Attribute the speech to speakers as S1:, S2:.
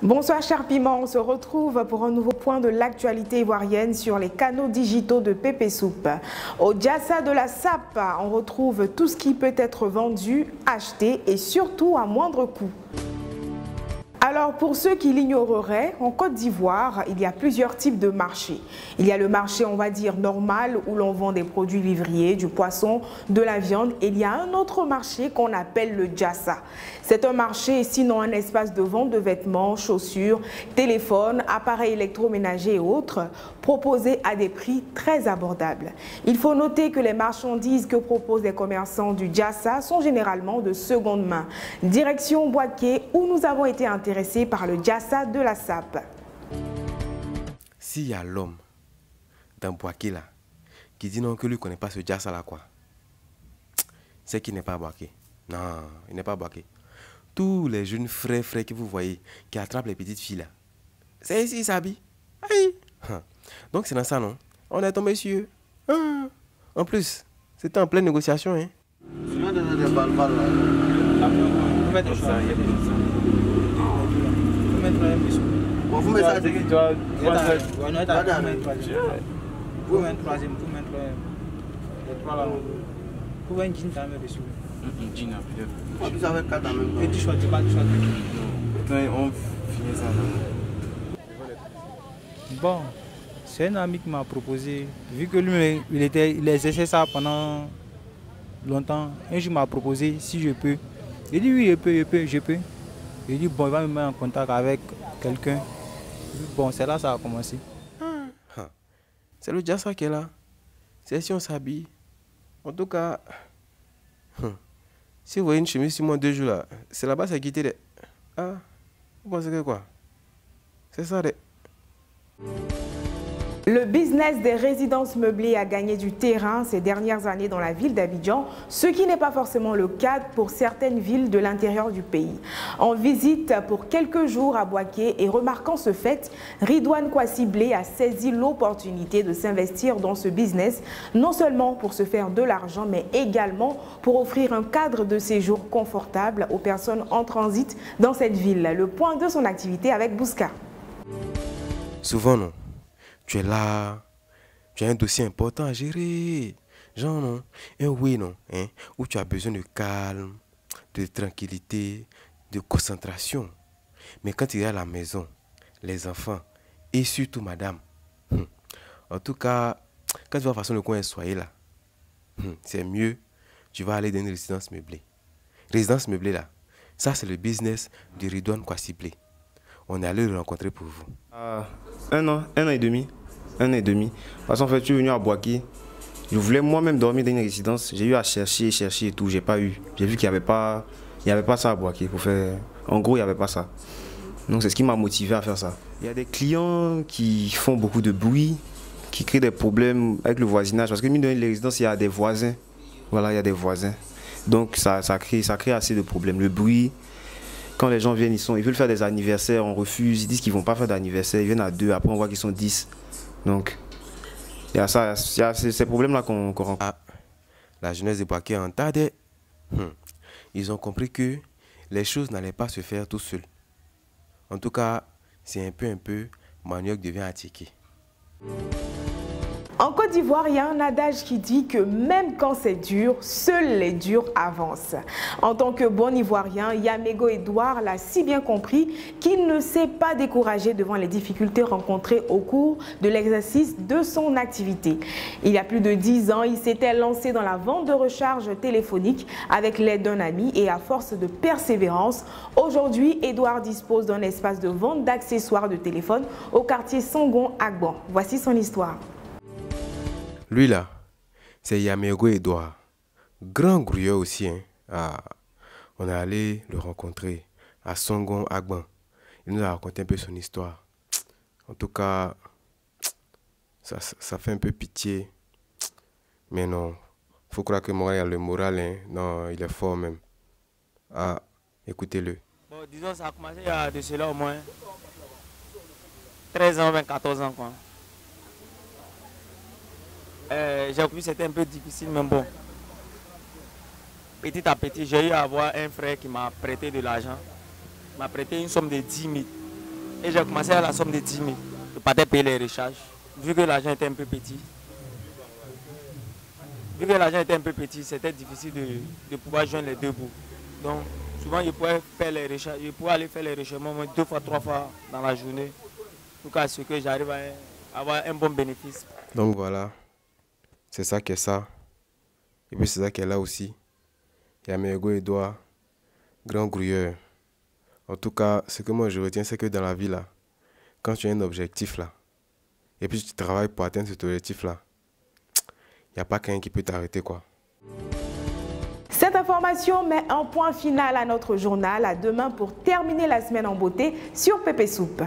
S1: Bonsoir cher Piment, on se retrouve pour un nouveau point de l'actualité ivoirienne sur les canaux digitaux de Pépé Soupe. Au Diassa de la SAP, on retrouve tout ce qui peut être vendu, acheté et surtout à moindre coût. Alors pour ceux qui l'ignoreraient, en Côte d'Ivoire, il y a plusieurs types de marchés. Il y a le marché, on va dire, normal où l'on vend des produits vivriers, du poisson, de la viande. Et il y a un autre marché qu'on appelle le Diassa. C'est un marché, sinon un espace de vente de vêtements, chaussures, téléphones, appareils électroménagers et autres, proposés à des prix très abordables. Il faut noter que les marchandises que proposent les commerçants du Diassa sont généralement de seconde main. Direction Boaké, où nous avons été intéressés par le Diassa de la SAP.
S2: S'il y a l'homme dans Boaké là qui dit non que lui ne connaît pas ce Diassa là quoi, c'est qu'il n'est pas Boaké. Non, il n'est pas Boaké. Tous les jeunes frais que vous voyez qui attrapent les petites filles là, c'est ici, ils s'habillent. Donc c'est dans ça, non? On est tombé sur eux. En plus, c'était en pleine négociation. Hein.
S3: Vous mettez ça.
S4: Bon, c'est un ami qui m'a proposé, vu que lui, il exerçait ça pendant longtemps. Un jour, il m'a proposé si je peux. J'ai dit oui, je peux. J'ai dit bon, il va me mettre en contact avec quelqu'un. Bon, c'est là que ça a commencé.
S2: C'est le Diassa qui est là. C'est si on s'habille. En tout cas, si vous voyez une chemise sur moi 2 jours là, c'est là-bas, c'est quitté. Vous pensez que quoi? C'est ça.
S1: Le business des résidences meublées a gagné du terrain ces dernières années dans la ville d'Abidjan, ce qui n'est pas forcément le cas pour certaines villes de l'intérieur du pays. En visite pour quelques jours à Boaké et remarquant ce fait, Ridouane Kouassiblé a saisi l'opportunité de s'investir dans ce business, non seulement pour se faire de l'argent, mais également pour offrir un cadre de séjour confortable aux personnes en transit dans cette ville. Le point de son activité avec Bouska.
S2: Souvent, non. Tu es là, tu as un dossier important à gérer. Genre, non. Un oui, non. Hein, où tu as besoin de calme, de tranquillité, de concentration. Mais quand tu es à la maison, les enfants, et surtout madame, en tout cas, quand tu vas façon le coin soyez là, c'est mieux, tu vas aller dans une résidence meublée. Résidence meublée là, ça c'est le business de Ridouane Kouassiblé. On est allé le rencontrer pour vous.
S5: 1 an et demi. 1 an et demi. Parce qu'en fait, je suis venu à Boaké. Je voulais moi-même dormir dans une résidence. J'ai eu à chercher et tout. J'ai pas eu. J'ai vu qu'il n'y avait pas ça à Boaké pour faire. En gros, il n'y avait pas ça. Donc c'est ce qui m'a motivé à faire ça. Il y a des clients qui font beaucoup de bruit, qui créent des problèmes avec le voisinage. Parce que mine de rien, les résidences, il y a des voisins. Voilà, il y a des voisins. Donc ça crée assez de problèmes. Le bruit. Quand les gens viennent, ils veulent faire des anniversaires, on refuse, ils disent qu'ils ne vont pas faire d'anniversaire, ils viennent à 2, après on voit qu'ils sont 10. Donc, il y a ces problèmes-là qu'on rencontre.
S2: La jeunesse de Boaké en tade. Ils ont compris que les choses n'allaient pas se faire tout seul. En tout cas, c'est un peu, manioc devient attiqué.
S1: En Côte d'Ivoire, il y a un adage qui dit que même quand c'est dur, seuls les durs avancent. En tant que bon Ivoirien, Yamego Edouard l'a si bien compris qu'il ne s'est pas découragé devant les difficultés rencontrées au cours de l'exercice de son activité. Il y a plus de 10 ans, il s'était lancé dans la vente de recharge téléphonique avec l'aide d'un ami et à force de persévérance, aujourd'hui, Edouard dispose d'un espace de vente d'accessoires de téléphone au quartier Sangon-Agban. Voici son histoire.
S2: Lui là, c'est Yamego Edouard. Grand grouilleur aussi. Hein. On est allé le rencontrer à Songon Agban. Il nous a raconté un peu son histoire. En tout cas, ça fait un peu pitié. Mais non, il faut croire que Moral a le moral. Hein. Non, il est fort même. Écoutez-le.
S6: Bon, disons, ça a commencé il y a de cela au moins 13 ans, 14 ans. Quoi. J'ai vu que c'était un peu difficile, mais bon. Petit à petit, j'ai eu à avoir un frère qui m'a prêté de l'argent. Il m'a prêté une somme de 10 000. Et j'ai commencé à la somme de 10 000. Je partais payer les recharges. Vu que l'argent était un peu petit. Vu que l'argent était un peu petit, c'était difficile de pouvoir joindre les deux bouts. Donc, souvent, je pouvais faire les recharges, je pouvais aller faire les recharges 2 fois, 3 fois dans la journée. Pour qu'à ce que j'arrive à avoir un bon bénéfice.
S2: Donc voilà, c'est ça qui est ça. Et puis c'est ça qui est là aussi. Il y a Mégo Edouard, grand grouilleur. En tout cas, ce que moi je retiens, c'est que dans la vie là, quand tu as un objectif là, et puis tu travailles pour atteindre cet objectif là, il n'y a pas quelqu'un qui peut t'arrêter quoi.
S1: Cette information met un point final à notre journal. À demain pour terminer la semaine en beauté sur Pépé Soupe.